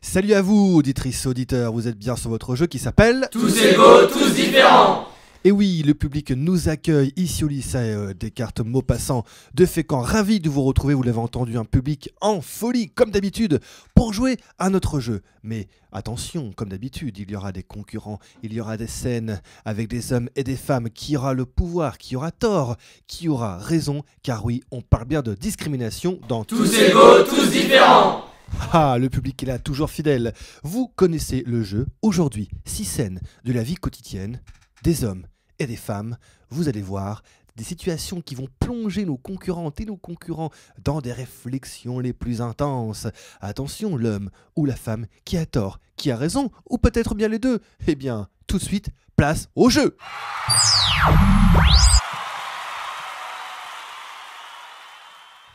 Salut à vous, auditrices, auditeurs, vous êtes bien sur votre jeu qui s'appelle Tous égaux, tous différents. Et oui, le public nous accueille ici au lycée Descartes Maupassant de Fécamp. Ravi de vous retrouver, vous l'avez entendu, un public en folie, comme d'habitude, pour jouer à notre jeu. Mais attention, comme d'habitude, il y aura des concurrents, il y aura des scènes avec des hommes et des femmes. Qui aura le pouvoir, qui aura tort, qui aura raison, car oui, on parle bien de discrimination dans Tous égaux, tous différents. Ah, le public est là, toujours fidèle. Vous connaissez le jeu. Aujourd'hui, 6 scènes de la vie quotidienne, des hommes et des femmes. Vous allez voir des situations qui vont plonger nos concurrentes et nos concurrents dans des réflexions les plus intenses. Attention, l'homme ou la femme qui a tort, qui a raison, ou peut-être bien les deux. Eh bien, tout de suite, place au jeu.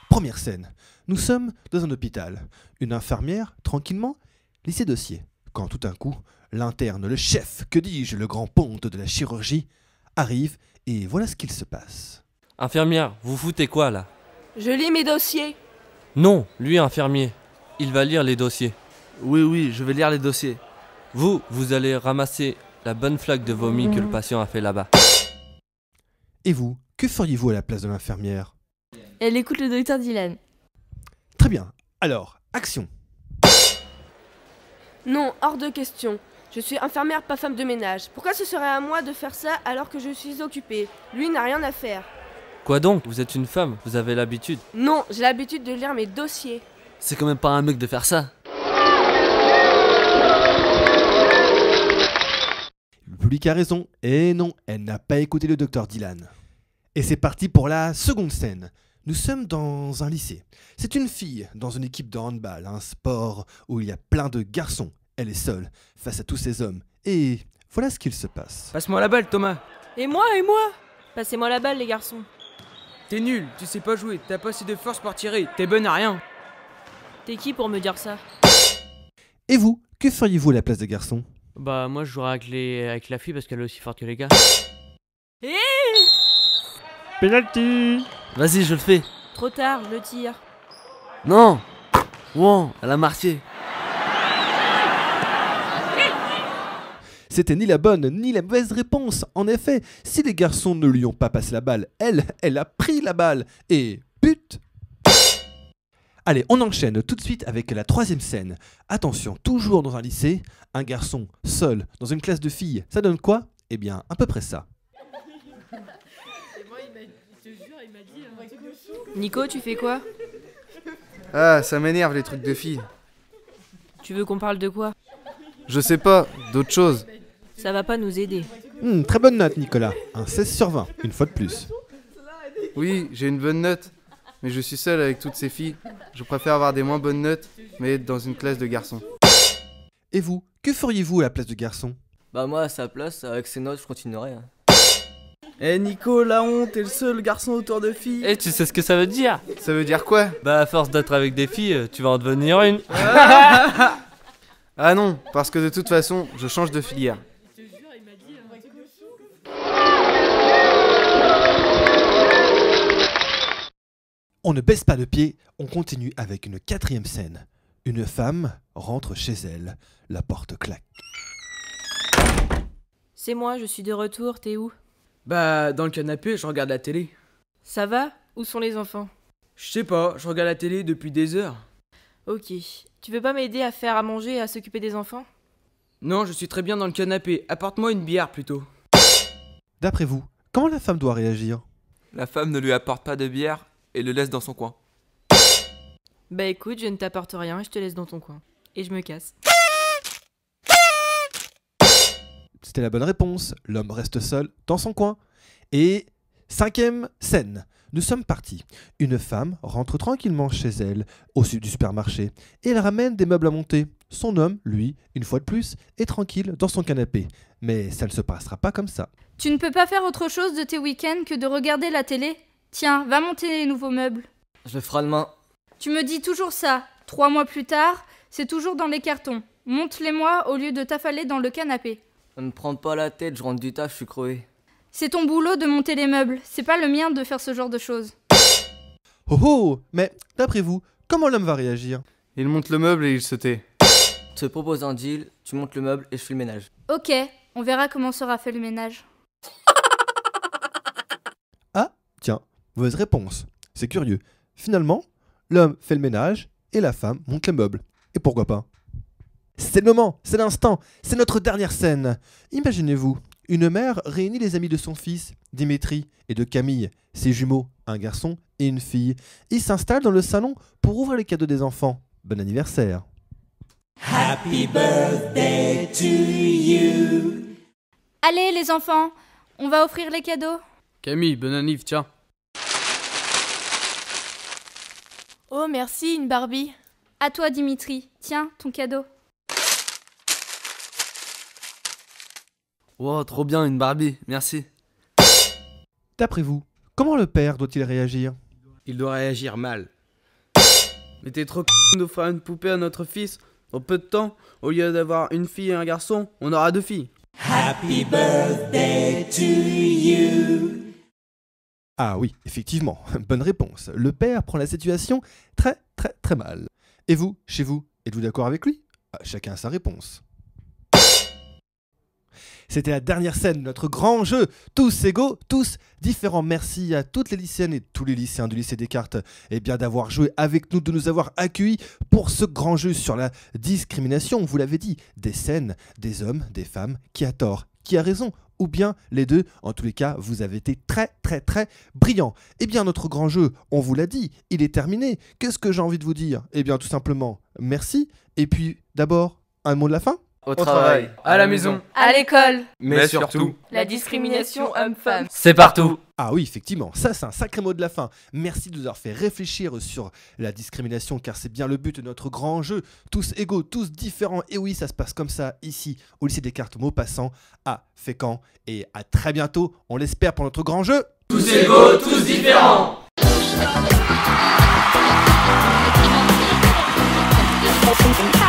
Première scène. Nous sommes dans un hôpital. Une infirmière, tranquillement, lit ses dossiers. Quand tout d'un coup, l'interne, le chef, que dis-je, le grand ponte de la chirurgie, arrive et voilà ce qu'il se passe. Infirmière, vous foutez quoi là? Je lis mes dossiers. Non, lui infirmier. Il va lire les dossiers. Oui, je vais lire les dossiers. Vous allez ramasser la bonne flaque de vomi que le patient a fait là-bas. Et vous, que feriez-vous à la place de l'infirmière? Elle écoute le docteur Dylan. Très bien. Alors, action. Non, hors de question. Je suis infirmière, pas femme de ménage. Pourquoi ce serait à moi de faire ça alors que je suis occupée? Lui n'a rien à faire. Quoi donc? Vous êtes une femme, vous avez l'habitude. Non, j'ai l'habitude de lire mes dossiers. C'est quand même pas un mec de faire ça. Le public a raison. Et non, elle n'a pas écouté le docteur Dylan. Et c'est parti pour la seconde scène. Nous sommes dans un lycée. C'est une fille dans une équipe de handball, un sport où il y a plein de garçons. Elle est seule face à tous ces hommes. Et voilà ce qu'il se passe. Passe-moi la balle, Thomas. Et moi Passez-moi la balle, les garçons. T'es nul, tu sais pas jouer, t'as pas assez de force pour tirer, t'es bonne à rien. T'es qui pour me dire ça? Et vous, que feriez-vous à la place des garçons? Bah moi je jouerais avec la fille parce qu'elle est aussi forte que les gars. Penalty! Vas-y, je le fais. Trop tard, je le tire. Non. Wow, elle a marqué. C'était ni la bonne ni la mauvaise réponse. En effet, si les garçons ne lui ont pas passé la balle, elle a pris la balle. Et but! Allez, on enchaîne tout de suite avec la troisième scène. Attention, toujours dans un lycée, un garçon seul dans une classe de filles. Ça donne quoi? Eh bien, à peu près ça. Nico, tu fais quoi? Ah, ça m'énerve les trucs de filles. Tu veux qu'on parle de quoi? Je sais pas, d'autres choses. Ça va pas nous aider. Très bonne note, Nicolas. Un 16 sur 20, une fois de plus. Oui, j'ai une bonne note, mais je suis seul avec toutes ces filles. Je préfère avoir des moins bonnes notes, mais être dans une classe de garçons. Et vous, que feriez-vous à la place de garçons? Bah moi à sa place, avec ses notes, je continuerai. Eh Nico, la honte, t'es le seul garçon autour de filles. Et tu sais ce que ça veut dire? Ça veut dire quoi? Bah à force d'être avec des filles, tu vas en devenir une. Ah non, parce que de toute façon, je change de filière. On ne baisse pas le pied, on continue avec une quatrième scène. Une femme rentre chez elle, la porte claque. C'est moi, je suis de retour, t'es où? Bah, dans le canapé, je regarde la télé. Ça va? Où sont les enfants? Je sais pas, je regarde la télé depuis des heures. Ok. Tu veux pas m'aider à faire à manger et à s'occuper des enfants? Non, je suis très bien dans le canapé. Apporte-moi une bière plutôt. D'après vous, comment la femme doit réagir? La femme ne lui apporte pas de bière et le laisse dans son coin. Bah écoute, je ne t'apporte rien et je te laisse dans ton coin. Et je me casse. C'était la bonne réponse. L'homme reste seul dans son coin. Et cinquième scène. Nous sommes partis. Une femme rentre tranquillement chez elle, au sud du supermarché, et elle ramène des meubles à monter. Son homme, lui, une fois de plus, est tranquille dans son canapé. Mais ça ne se passera pas comme ça. Tu ne peux pas faire autre chose de tes week-ends que de regarder la télé? Tiens, va monter les nouveaux meubles. Je le ferai demain. Tu me dis toujours ça. 3 mois plus tard, c'est toujours dans les cartons. Monte-les-moi au lieu de t'affaler dans le canapé. Ne me prends pas la tête, je rentre du taf, je suis crevé. C'est ton boulot de monter les meubles, c'est pas le mien de faire ce genre de choses. Oh oh, mais d'après vous, comment l'homme va réagir? Il monte le meuble et il se tait. Je te propose un deal, tu montes le meuble et je fais le ménage. Ok, on verra comment sera fait le ménage. Ah, tiens, mauvaise réponse. C'est curieux. Finalement, l'homme fait le ménage et la femme monte les meubles. Et pourquoi pas? C'est le moment, c'est l'instant, c'est notre dernière scène. Imaginez-vous, une mère réunit les amis de son fils, Dimitri, et de Camille, ses jumeaux, un garçon et une fille. Ils s'installent dans le salon pour ouvrir les cadeaux des enfants. Bon anniversaire. Happy birthday to you. Allez les enfants, on va offrir les cadeaux. Camille, bonne anniv, tiens. Oh, merci, une Barbie. À toi Dimitri, tiens ton cadeau. Wow, trop bien, une Barbie, merci. D'après vous, comment le père doit-il réagir? Il doit réagir mal. Mais t'es trop d'offrir une poupée à notre fils. En peu de temps, au lieu d'avoir une fille et un garçon, on aura 2 filles. Happy birthday to you. Ah oui, effectivement, bonne réponse. Le père prend la situation très mal. Et vous, chez vous, êtes-vous d'accord avec lui? Chacun a sa réponse. C'était la dernière scène de notre grand jeu, tous égaux, tous différents. Merci à toutes les lycéennes et tous les lycéens du lycée Descartes d'avoir joué avec nous, de nous avoir accueillis pour ce grand jeu sur la discrimination. Vous l'avez dit, des scènes, des hommes, des femmes, qui a tort, qui a raison, ou bien les deux. En tous les cas, vous avez été très brillants. Eh bien, notre grand jeu, on vous l'a dit, il est terminé. Qu'est-ce que j'ai envie de vous dire? Eh bien, tout simplement, merci. Et puis, d'abord, un mot de la fin? Au travail, À la maison. À l'école. Mais surtout, La discrimination homme-femme. C'est partout. Ah oui, effectivement, ça c'est un sacré mot de la fin. Merci de nous avoir fait réfléchir sur la discrimination, car c'est bien le but de notre grand jeu. Tous égaux, tous différents. Et oui, ça se passe comme ça, ici, au lycée Descartes Maupassant, à Fécamp. Et à très bientôt, on l'espère, pour notre grand jeu. Tous égaux, tous différents. Ah